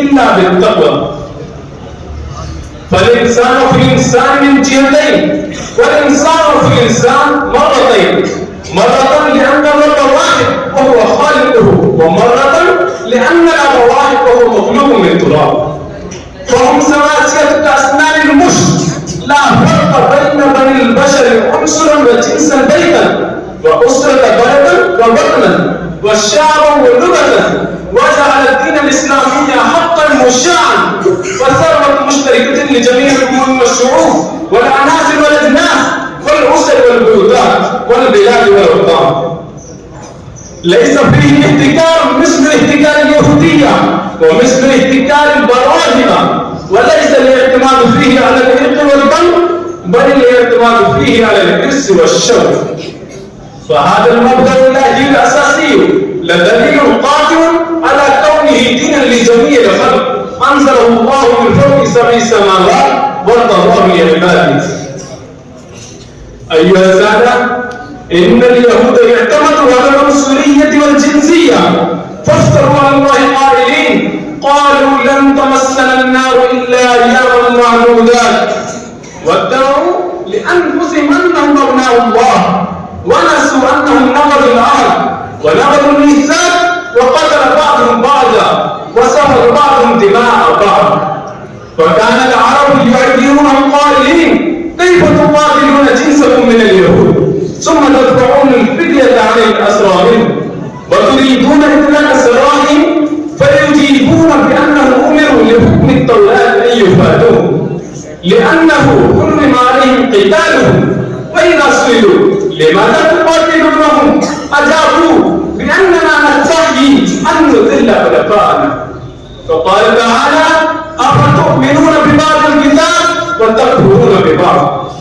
إلا بالتقوى. فالإنسان في الإنسان من جهتين، والإنسان في الإنسان مرتين، مرة لأن الرب واحد وهو خالقه، ومرة لأن الأب واحد وهو مخلوق من تراب. فهم سواسية كأسنان المشط، لا فرق بين بني البشر عنصرا وجنسا بيتا وأسرة بلدا ووطنا والشعبا ولغة، وجعل الدين الإسلامي حقا مشاعا وثروة مشتركة لجميع الأمم والشعوب والعناصر والأجناس والأسر والبلدان والبلاد والأوطان. ليس فيه احتكار مثل احتكار اليهودية ومثل احتكار البراهمة، وليس الاعتماد فيه على الإرق والدم، بل الاعتماد فيه على الإرث والشرف. فهذا المبدأ الإلهي الأساسي لدليل قاطع على كونه دينا لجميع الخلق، أنزله الله من فوق سبع سماوات وارتضاه لعباده. أيها السادة، إن اليهود اعتمدوا على العنصرية والجنسية، فافتروا على الله قائلين قالوا لن تمسنا النار إلا أياما معدودات، وادعوا لأنفسهم أنهم أبناء الله، ونسوا أنهم نقضوا العهد ونقضوا الميثاق، وقتل بعضهم بعضا وسفك بعضهم دماء بعض. فكان العرب يعيرونهم قائلين كيف تقاتلون جنسكم من اليهود ثم تدفعون الفدية عن الأسرى منهم وتريدون إطلاق سراحهم، فيجيبون بأنهم أمروا لحكم التوراة أن يفادوه لأنه حرم عليهم قتالهم. فإذا سئلوا لماذا تقاتلونهم أجابوا بأننا نستحيي أن نذل خلفاءنا. فقال تعالى أفتؤمنون ببعض الكتاب وتكفرون ببعض.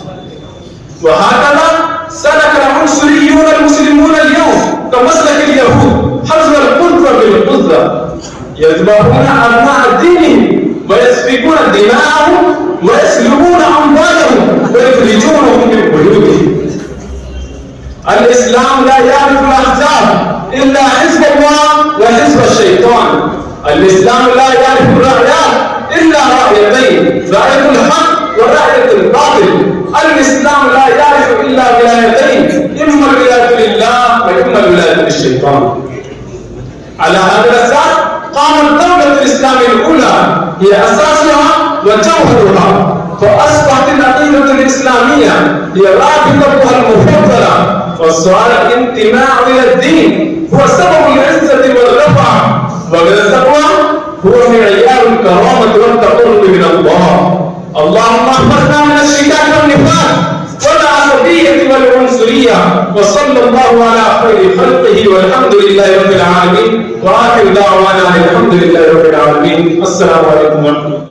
وهكذا سلك العنصريون المسلمون اليوم كمسلك اليهود حظر القدرة بالقدرة، يذبحون أبناء دينهم ويسفكون دماءهم ويسلبون أموالهم ويخرجونهم من بيوتهم. الإسلام لا يعرف الأحزاب إلا حزب الله وحزب الشيطان. الإسلام لا يعرف الرعيات إلا رعيتين، رعية الحق ورعية الباطل. الإسلام لا يعرف إلا ولايتين، إما الولاية لله وإما الولاية للشيطان. على هذا الأساس قامت الدولة الإسلامية الأولى هي أساسها وجوهرها، فأصبحت العقيدة الإسلامية هي رابطتها المفضلة، وصار الانتماء إلى الدين هو سبب العزة والرفعة، والتقوى هو معيار الكرامة والتقرب من الله. اللهم احفظنا من الشكاك والنفاق والعصبية والعنصرية، وصلى الله على خير خلقه والحمد لله رب العالمين، وآخر دعوانا الحمد لله رب العالمين. السلام عليكم ورحمة الله.